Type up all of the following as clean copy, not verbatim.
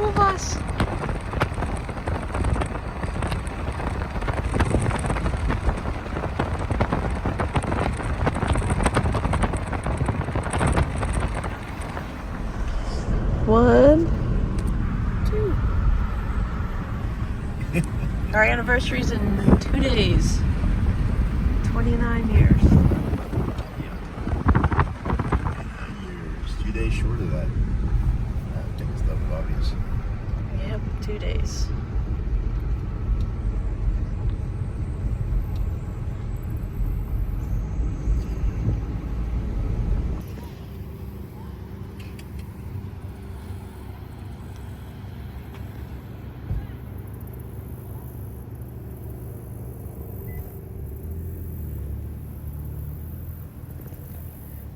two of us. One, two. Our anniversary's in 2 days. 29 years. 2 days short of that. I think it's double obvious. Yep, 2 days.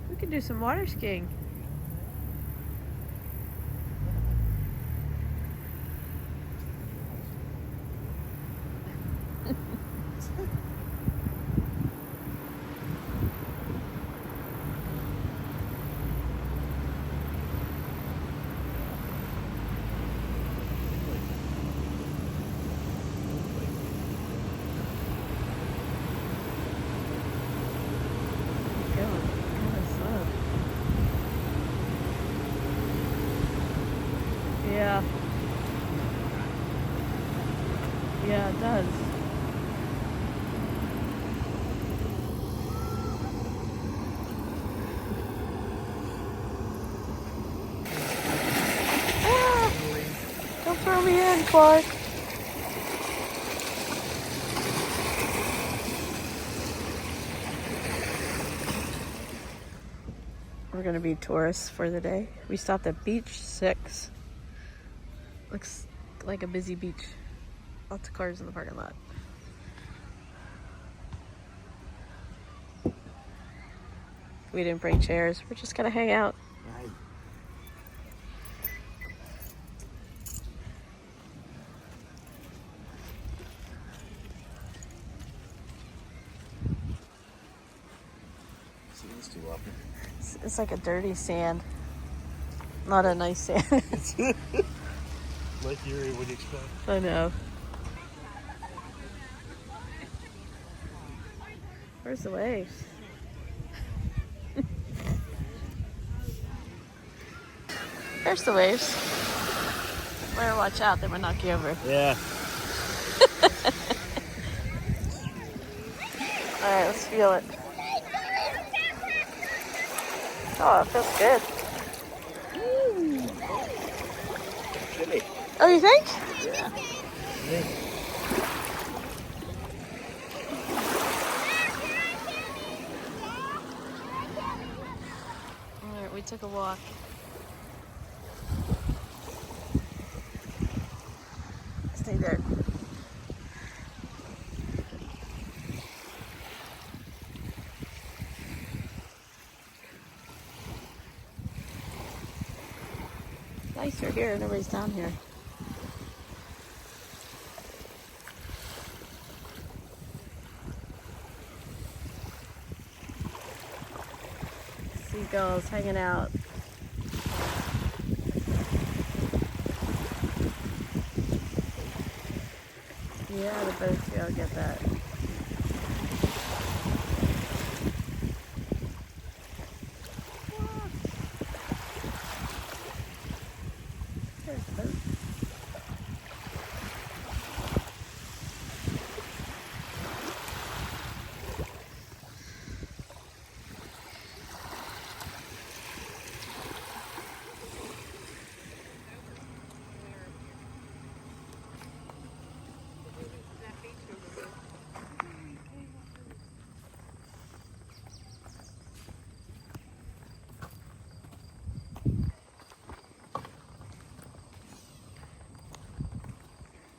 We could do some water skiing. Yeah. Yeah, it does. Ah! Don't throw me in, Clark. We're gonna be tourists for the day. We stopped at Beach 6. Looks like a busy beach. Lots of cars in the parking lot. We didn't bring chairs. We're just gonna hang out. Right. See this too often. It's like a dirty sand. Not a nice sand. Lake Erie, what do you expect? I know. Where's the waves? There's the waves. Better watch out, they might knock you over. Yeah. Alright, let's feel it. Oh, it feels good. Chilly. Oh, you think? Yeah. Alright, we took a walk. Stay there. Nicer here, nobody's down here. Seagulls hanging out. Yeah, the boats, yeah, I'll get that. There's the boat.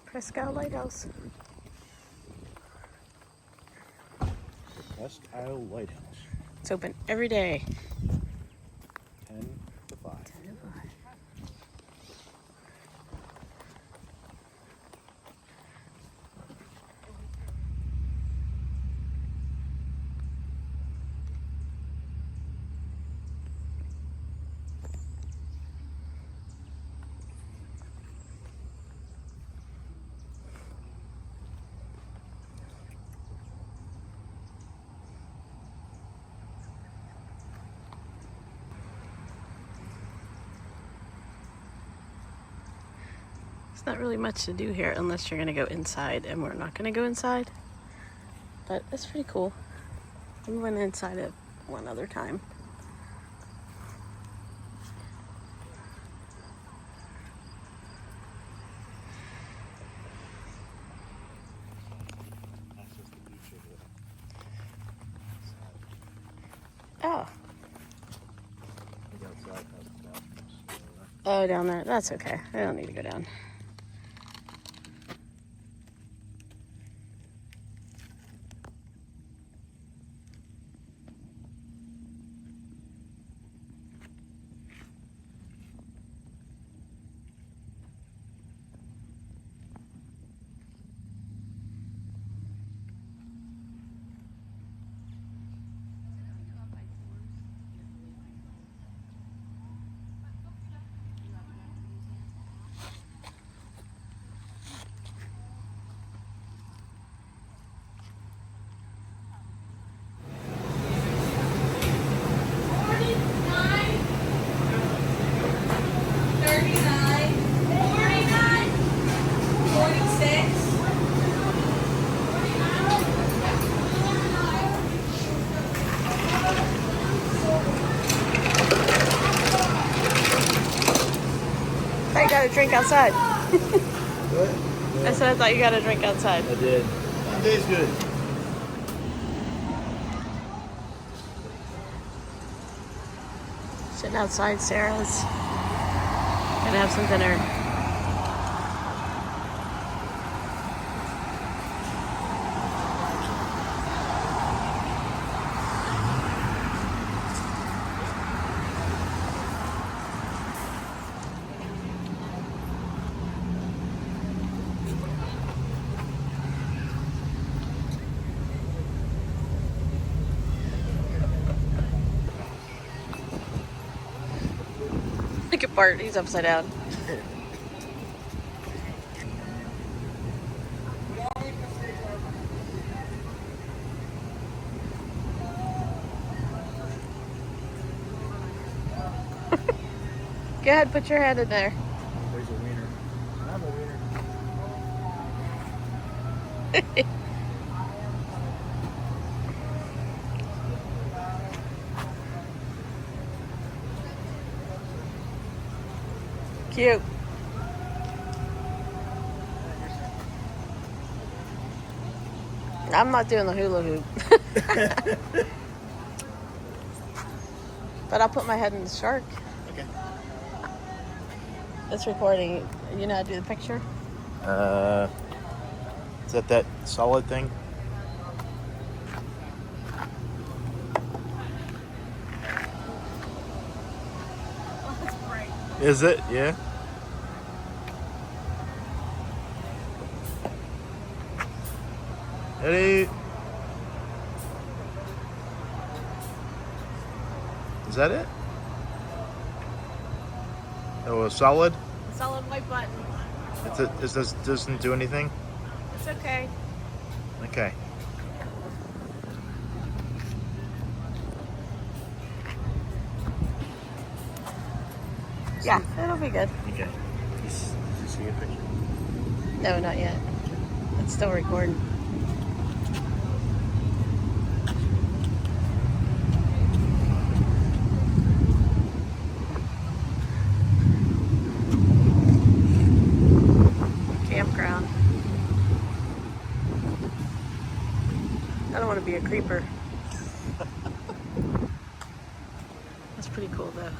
Presque Isle Lighthouse. Presque Isle Lighthouse. It's open every day. 10 to 5. 10 to 5. There's not really much to do here unless you're gonna go inside, and we're not gonna go inside. But it's pretty cool. We went inside it one other time. Oh. Oh, down there. That's okay. I don't need to go down. I got a drink outside. What? I said I thought you got a drink outside. I did. Today's good. Sitting outside Sarah's. Gonna have some dinner. Look at Bart, he's upside down. Go ahead, put your hand in there. There's a wiener. I'm a wiener. Cute. I'm not doing the hula hoop. But I'll put my head in the shark. Okay. It's recording. You know how to do the picture? Is that solid thing? Is it? Yeah. Ready? Is that it? Oh, a solid? Solid white button. This doesn't do anything? It's okay. Okay. Yeah, it'll be good. Okay. Did you see a picture? No, not yet. It's still recording. Campground. I don't want to be a creeper. That's pretty cool though.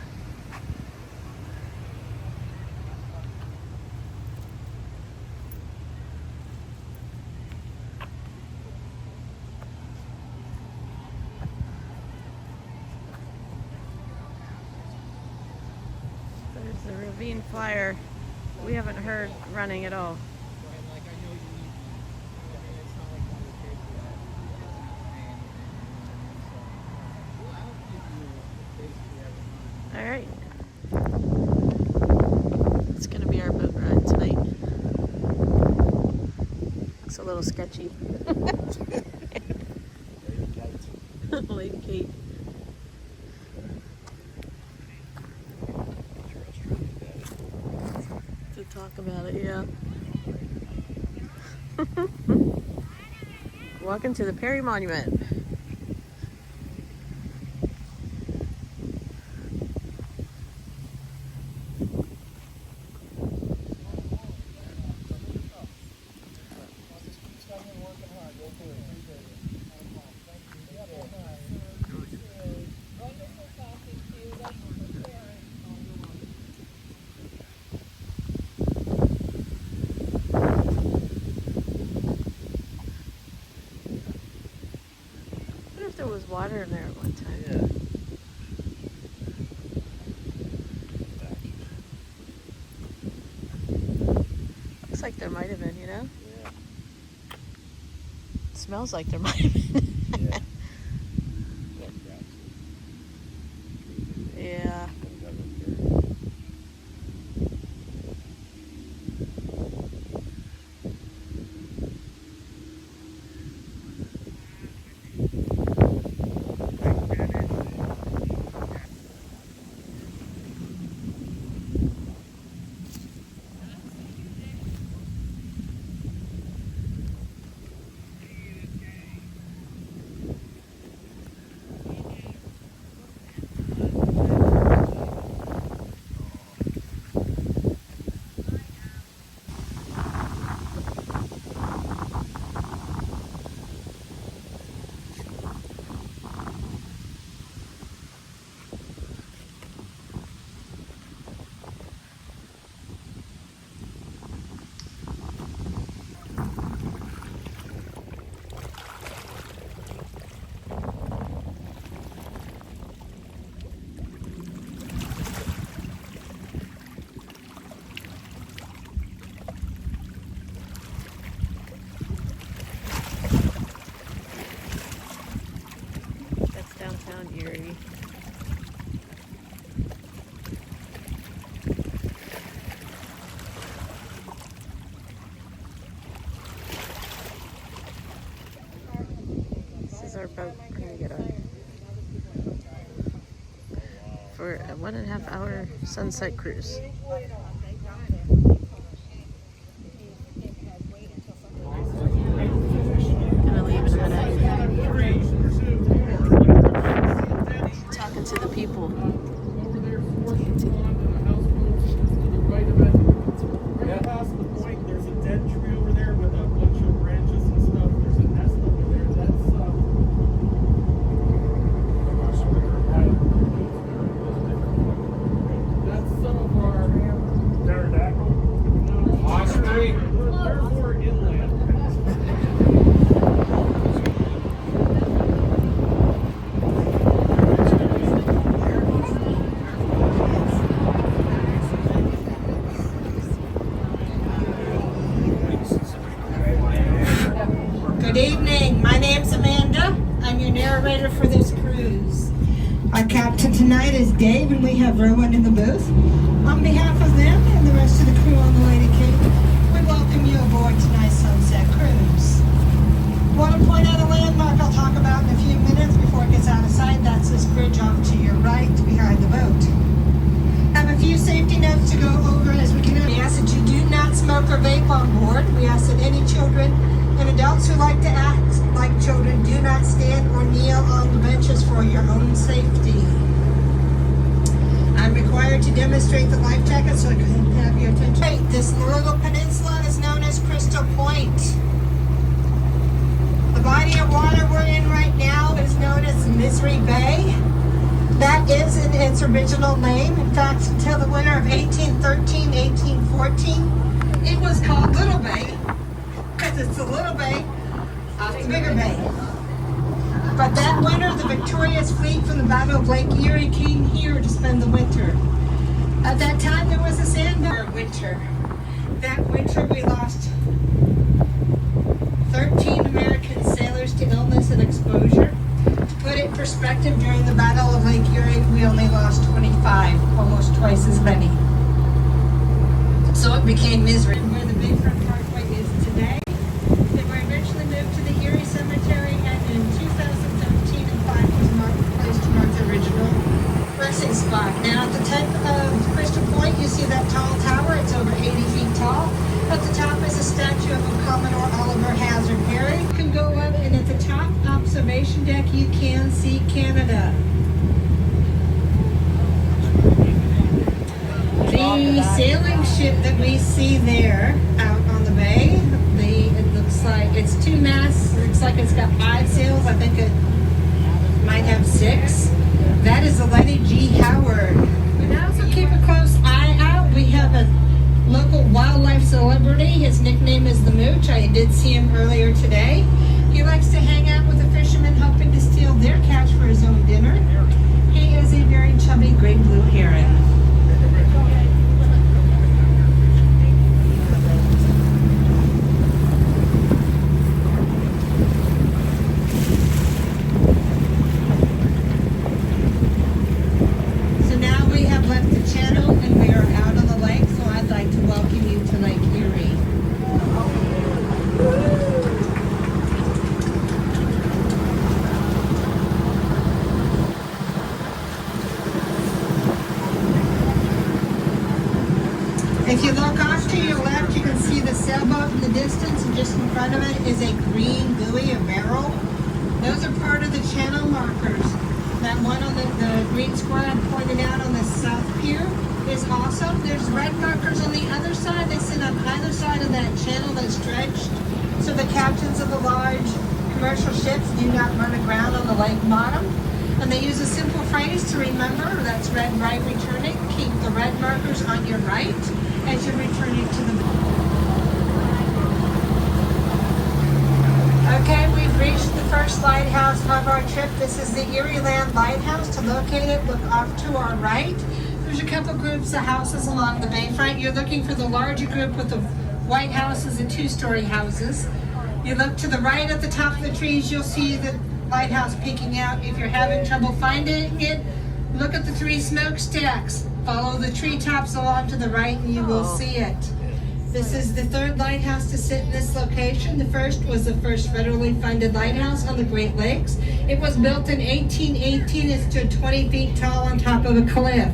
There's the ravine flyer. We haven't heard running at all. All right. It's gonna be our boat ride tonight. Looks a little sketchy. Lady Kate. It's a talk about it, yeah. Walking to the Perry Monument. There was water in there at one time. Yeah. Looks like there might have been, you know? Yeah. It smells like there might have been. Yeah. Yeah. Downtown Erie. This is our boat we're gonna get on for a 1.5 hour sunset cruise. Gonna leave in a minute. Talking to the people. Right past the point, there's a dead tree over there with a bunch of branches and stuff. There's a nest over there. That's some of our pterodactyl. Osprey. They're more inland. Good evening. My name's Amanda. I'm your narrator for this cruise. Our captain tonight is Dave, and we have Rowan in the booth. On behalf of them and the rest of the crew on the Lady King, we welcome you aboard tonight's sunset cruise. Want to point out a landmark I'll talk about in a few minutes before it gets out of sight. That's this bridge off to your right behind the boat. I have a few safety notes to go over as we can. We ask that you do not smoke or vape on board. We ask that any children and adults who like to act like children do not stand or kneel on the benches for your own safety. I'm required to demonstrate the life jacket so I can have your attention. Right, this little peninsula is known as Crystal Point. The body of water we're in right now is known as Misery Bay. That is in its original name. In fact, until the winter of 1813, 1814, it was called Little Bay. It's the little bay off the bigger bay. But that winter, the victorious fleet from the Battle of Lake Erie came here to spend the winter. At that time, there was a sandbar winter. That winter, we lost 13 American sailors to illness and exposure. To put it in perspective, during the Battle of Lake Erie, we only lost 25, almost twice as many. So it became misery. Where the Bayfront Parkway is today. To the Erie Cemetery, and in 2013 and 5 was placed to mark the original resting spot. Now at the top of Crystal Point, you see that tall tower. It's over 80 feet we see there out on the bay, it looks like it's 2 masts. It looks like it's got 5 sails. I think it might have 6. That is the Lenny G. Howard. And also keep a close eye out. We have a local wildlife celebrity. His nickname is the Mooch. I did see him earlier today. He likes to hang out with the fishermen, hoping to steal their catch for his own dinner. He is a very chubby great blue heron. So now we have left the channel and we are out on the lake, so I'd like to welcome you to Lake Erie. If you look off to your left, you can see the sailboat in the distance, and just in front of it is a green buoy, a barrel. Those are part of the channel markers. That one on the green square I pointed out on the south pier is also, there's red markers on the other side. They sit on either side of that channel that's dredged, so the captains of the large commercial ships do not run aground on the lake bottom. And they use a simple phrase to remember, that's red right returning. Keep the red markers on your right as you're returning to the... Okay, we've reached the first lighthouse of our trip. This is the Erie Land Lighthouse. To locate it, look off to our right. There's a couple groups of houses along the bayfront. You're looking for the larger group with the white houses and 2-story houses. You look to the right at the top of the trees, you'll see the lighthouse peeking out. If you're having trouble finding it, look at the 3 smokestacks. Follow the treetops along to the right and you will see it. This is the 3rd lighthouse to sit in this location. The first was the first federally funded lighthouse on the Great Lakes. It was built in 1818. It stood 20 feet tall on top of a cliff.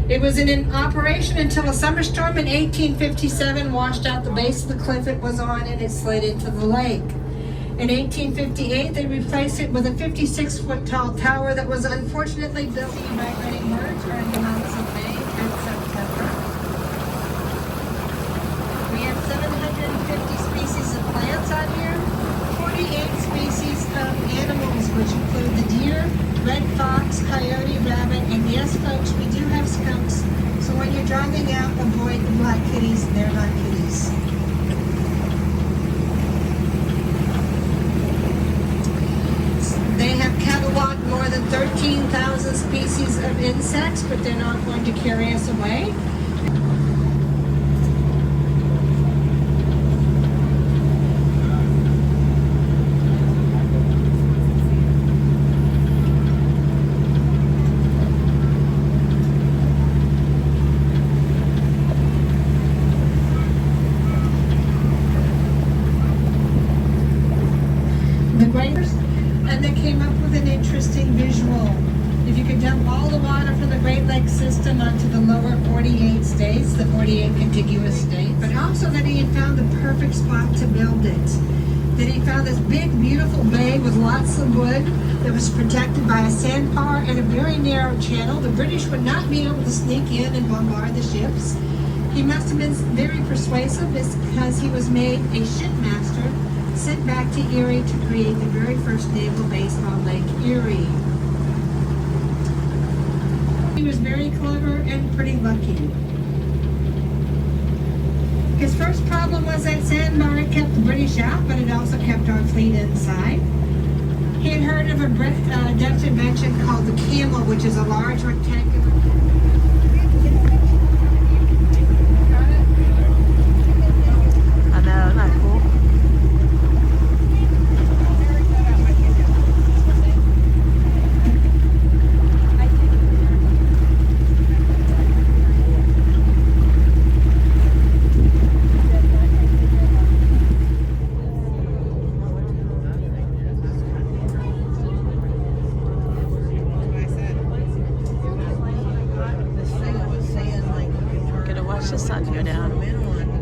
It was in operation until a summer storm in 1857 washed out the base of the cliff it was on and it slid into the lake. In 1858, they replaced it with a 56-foot tall tower that was unfortunately built by migrating birds during the months of May and September. We have 750 species of plants out here, 48 species of animals, which include the deer, red fox, coyote, rabbit, and yes, folks, we do have skunks. So when you're driving out, avoid the black kitties. They're not kitties. They have cataloged more than 13,000 species of insects, but they're not going to carry us away. And they came up with an interesting visual. If you could dump all the water from the Great Lakes system onto the lower 48 states, the 48 contiguous states, but also that he had found the perfect spot to build it. That he found this big, beautiful bay with lots of wood that was protected by a sandbar and a very narrow channel. The British would not be able to sneak in and bombard the ships. He must have been very persuasive because he was made a shipmaster sent back to Erie to create the very first naval base on Lake Erie. He was very clever and pretty lucky. His first problem was that sandbar. It kept the British out, but it also kept our fleet inside. He had heard of a Dutch invention called the camel, which is a large rectangular... I know, isn't that cool? Watch the sun go down. Going down.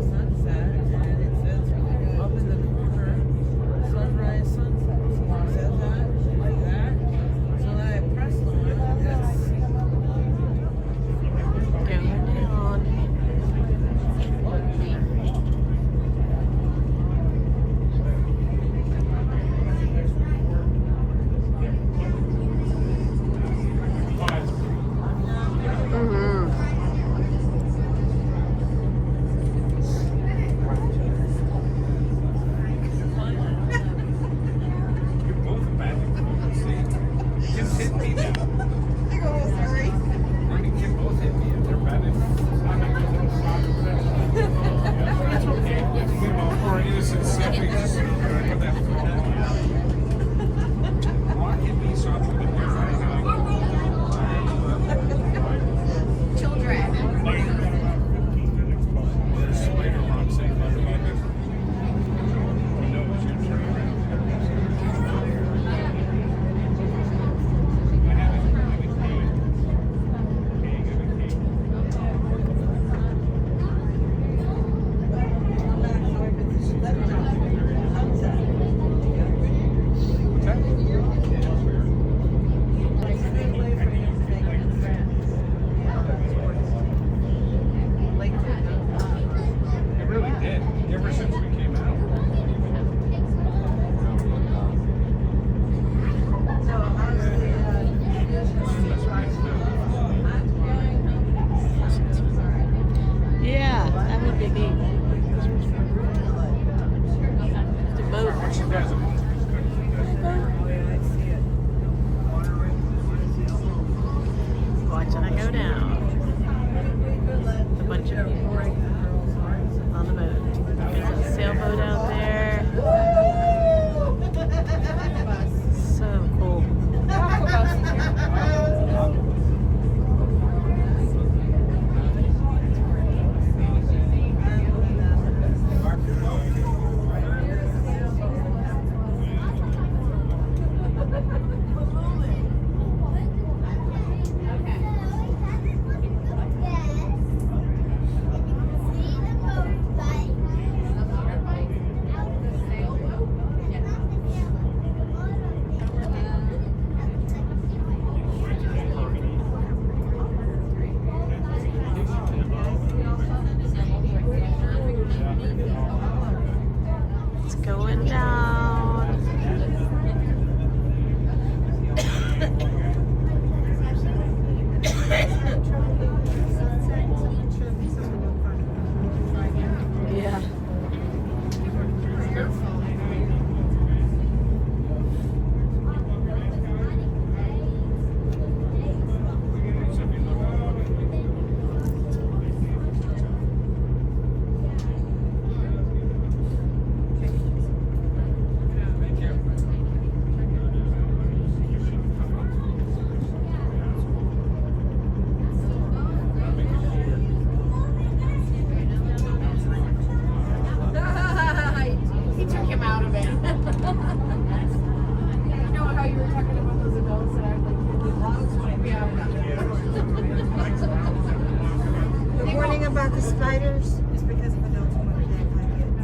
The spiders is because of adults who want to attack my kids.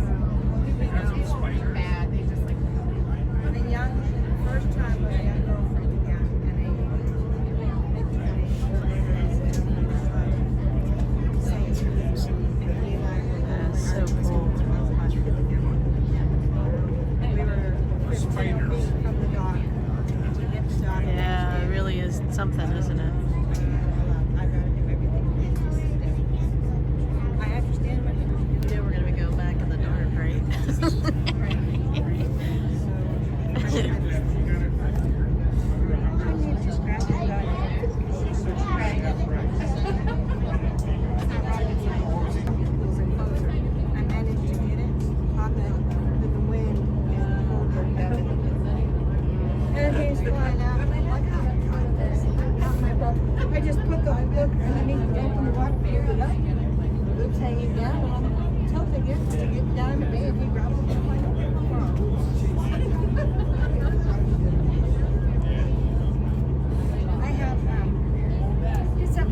Bad. They just like When a young, first time with a young girlfriend, yeah, and That's so cool. Yeah, it really is something, isn't it? I understand what you're doing. Yeah, we're gonna go back in the dark, right? I managed to get it on the wind and hold it down. And he's flying out. I'm like, out my boat. I just put the hook underneath the boat in the water, pulled it up. The hook's hanging down. And I'm tilting it to get down to bed. He grabs it and like, I have, it's up to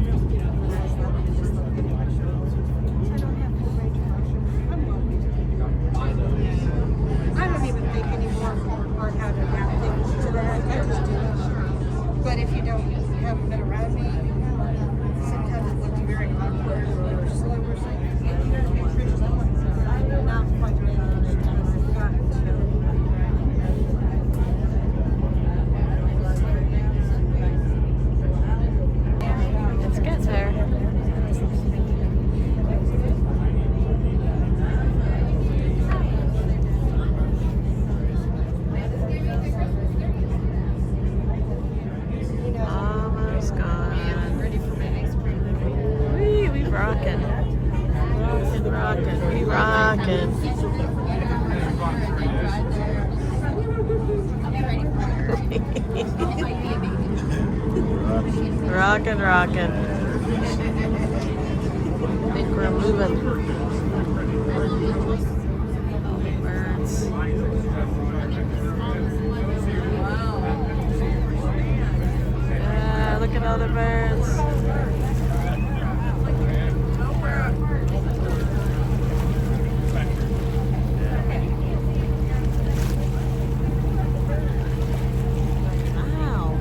just look at my shoulders. I don't have to wait to my shoulders. I'm always I don't even think anymore on how to adapt things to that. I just do it. But if you haven't been around me, sometimes it looks very awkward or slow or something. I'm not quite ready to understand. I've got Let's get there. Almost gone. ready for my next cruise. We rocking. Rocking. We rocking. Rocking. I think we're moving. Birds. Yeah, look at all the birds. Wow.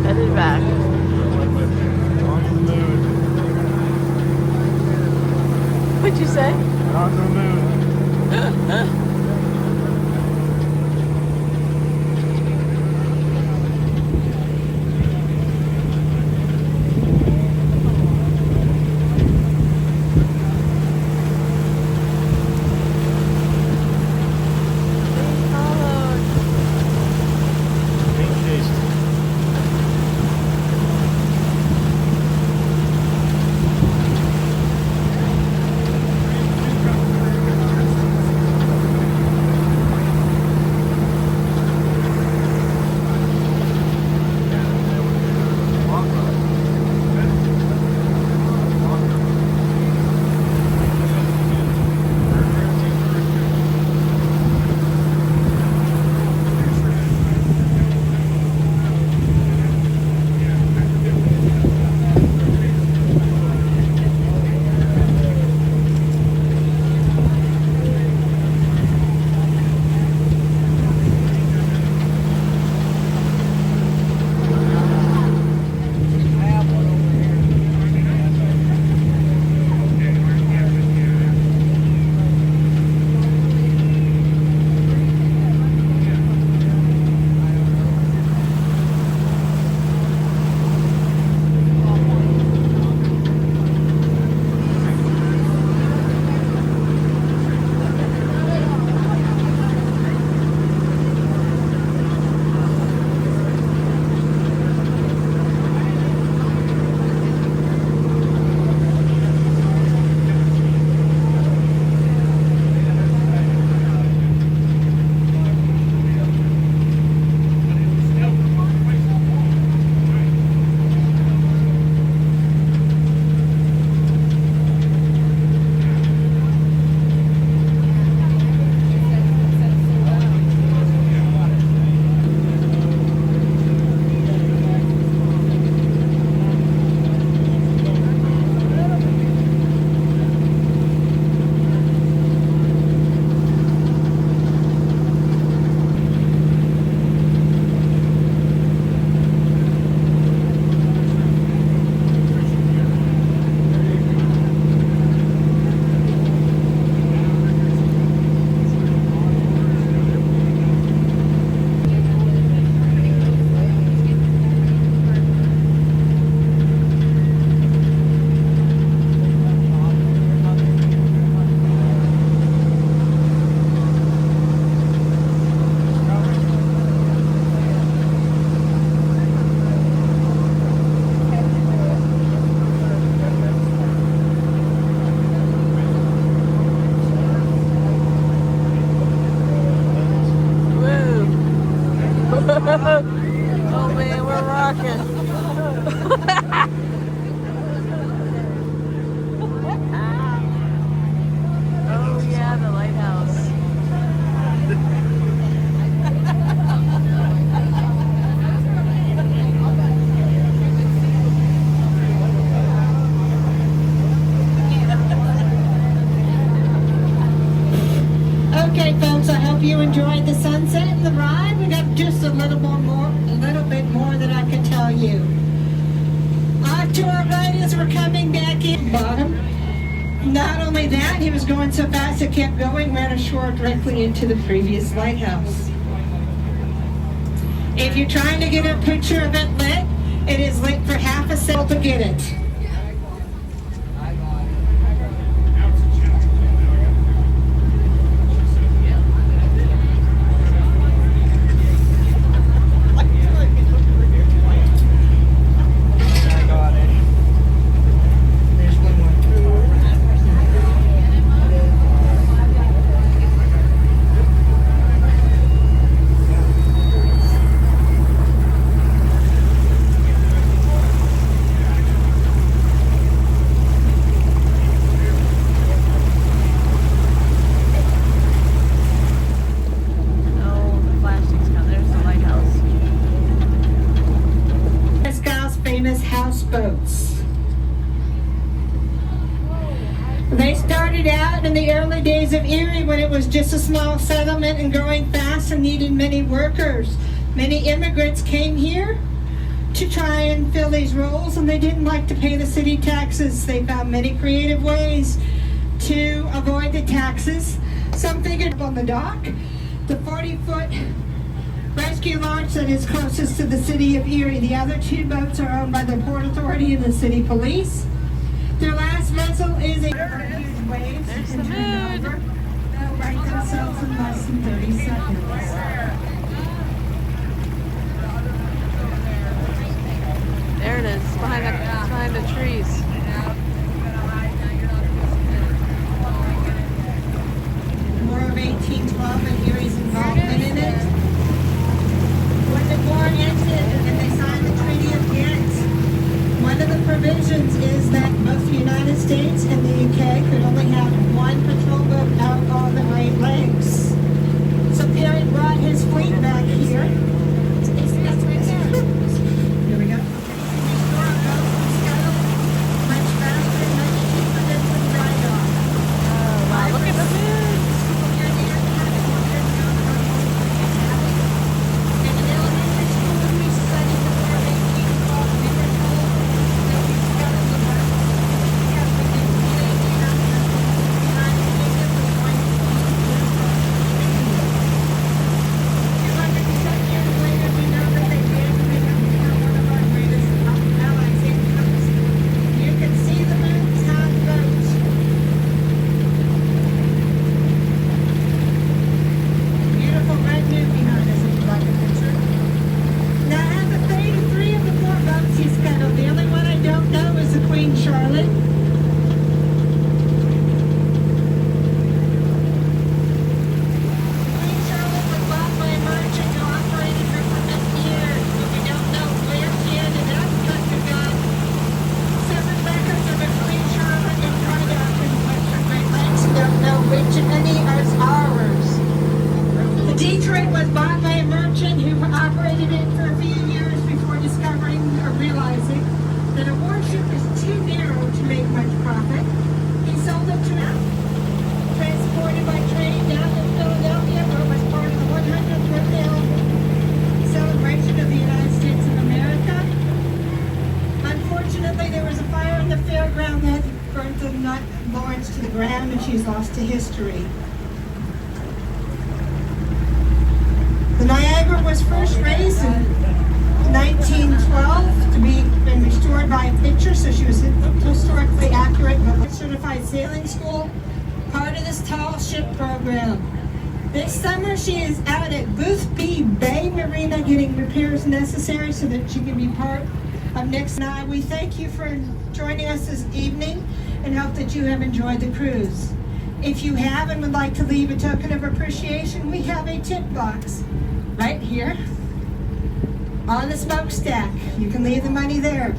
Headed back. What'd you say? On the moon. Okay, folks, I hope you enjoyed the sunset and the ride. We got just a little bit more that I can tell you. Our tour guides were coming back in bottom. Not only that, he was going so fast it kept going, ran ashore directly into the previous lighthouse. If you're trying to get a picture of it lit, it is lit for half a second to get it. Houseboats. They started out in the early days of Erie when it was just a small settlement and growing fast and needed many workers. Many immigrants came here to try and fill these roles, and they didn't like to pay the city taxes. They found many creative ways to avoid the taxes. Some figured on the dock, the 40-foot rescue launch that is closest to the city of Erie. The other two boats are owned by the Port Authority and the city police. Their last vessel is a huge waves. There's the mood. They'll right themselves in less than 30 seconds. There it is, behind the trees. War of 1812 and Erie's involvement in it. When the war ended and they signed the Treaty of Ghent, one of the provisions is that both the United States and the UK could only have one patrol boat out on the Great Lakes. So Perry brought his fleet back here. Here we go. Restore a boat from scuttle much faster and much cheaper than from dry dock. Oh, wow, look at the mood. She's lost to history. The Niagara was first raised in 1912 to be restored by a pitcher, so she was historically accurate, but certified sailing school, part of this tall ship program. This summer she is out at Boothby Bay Marina getting repairs necessary so that she can be part of next night. We thank you for joining us this evening and hope that you have enjoyed the cruise. If you have and would like to leave a token of appreciation, we have a tip box right here on the smokestack. You can leave the money there.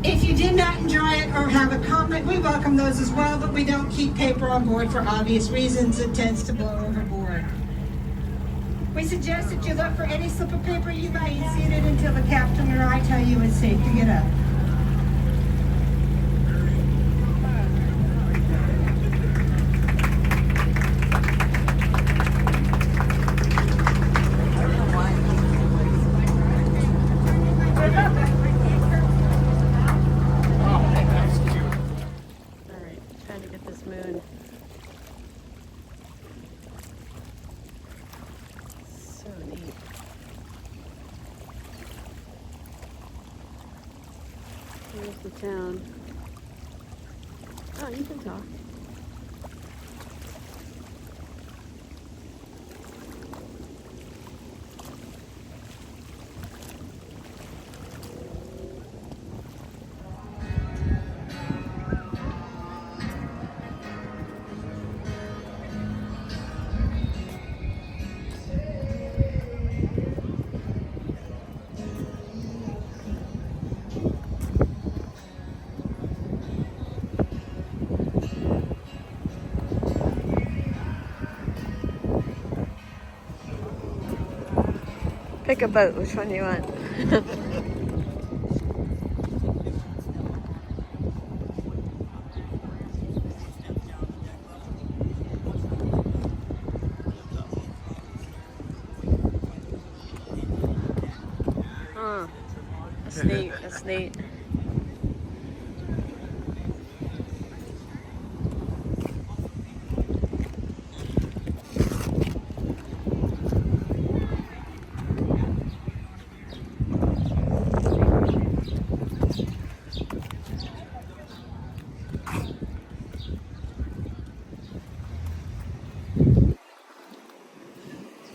If you did not enjoy it or have a comment, we welcome those as well, but we don't keep paper on board for obvious reasons. It tends to blow overboard. We suggest that you look for any slip of paper you might see it until the captain or I tell you it's safe to get up. town. Oh, you can talk. Pick a boat, which one do you want? Oh, that's neat, that's neat.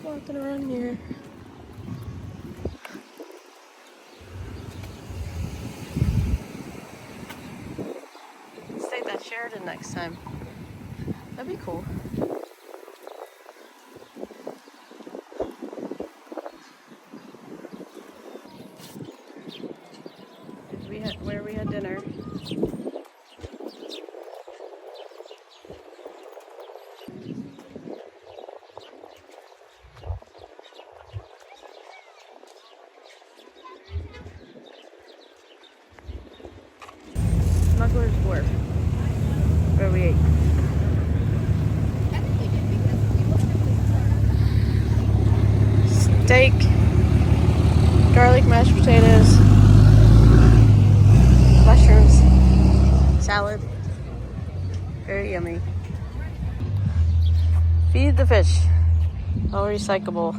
Walking around here. Stay at Sheridan next time. That'd be cool. Where we had dinner. Smuggler's Wharf, where we ate. Steak, garlic mashed potatoes, mushrooms, salad. Very yummy. Feed the fish. All recyclable.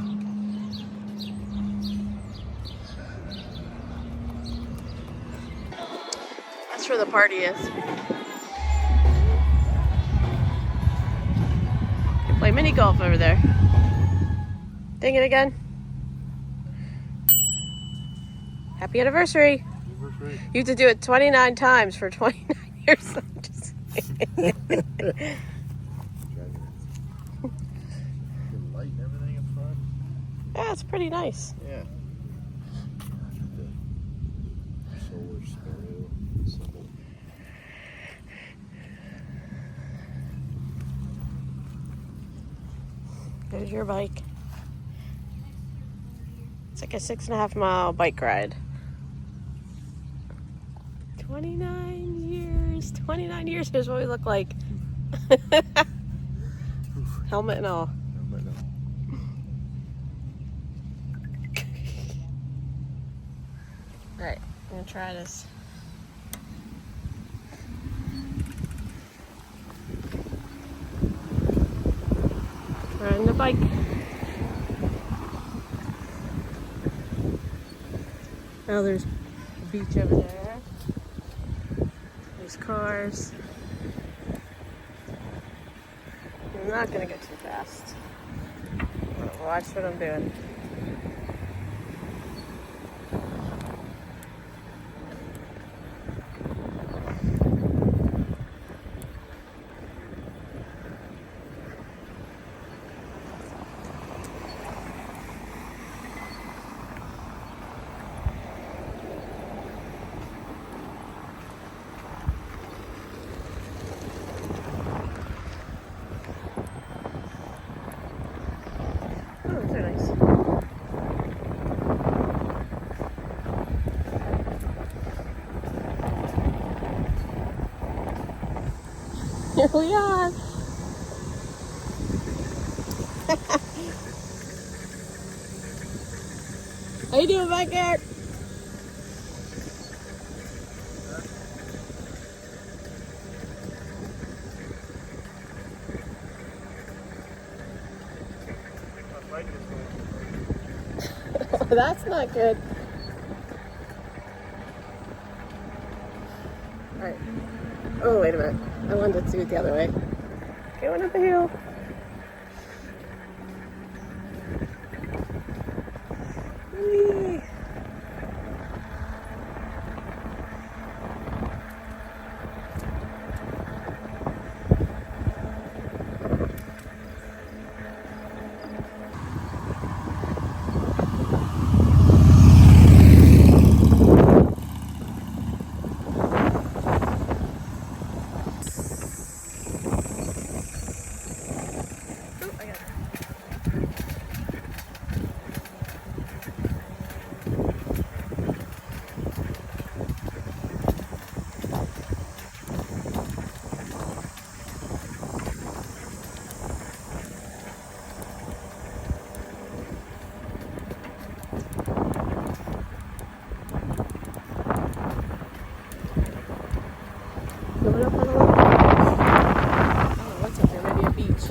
That's where the party is. You can play mini golf over there. Ding it again. Happy anniversary. You have to do it 29 times for 29 years. I'm just Light and everything up front. yeah, it's pretty nice. Yeah. The solar stereo symbol. There's your bike. It's like a 6.5 mile bike ride. 29 years. 29 years. Here's what we look like. Helmet and all. Alright, I'm gonna try this. Riding the bike. Oh, there's a beach over there. There's cars. I'm not gonna go too fast. Watch what I'm doing. Here we are. How you doing back there? That's not good. Oh, wait a minute. I wanted to do it the other way. Going up a hill. Whee! Oh, I got it. Going up on the lake. Oh, what's up there? Maybe a beach.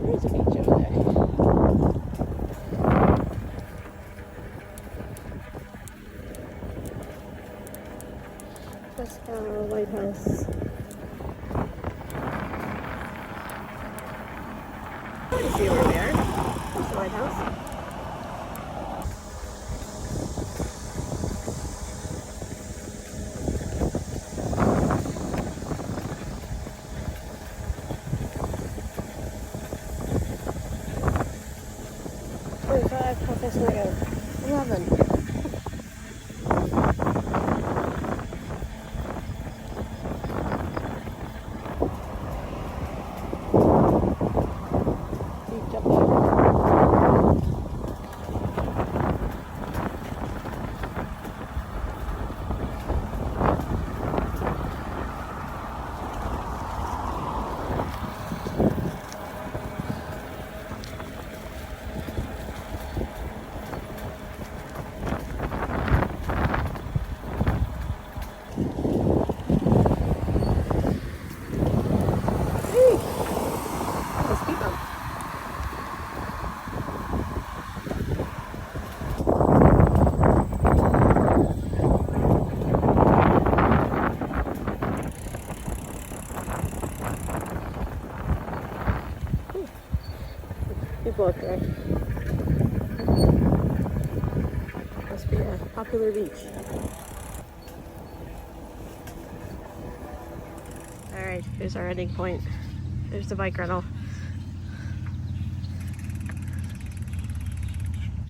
There's a beach over there. Presque Isle Lighthouse. I see where we are. There's the lighthouse. How fast can I go? 11. Beach up there. People up there. Must be a popular beach. Alright, here's our ending point. There's the bike rental.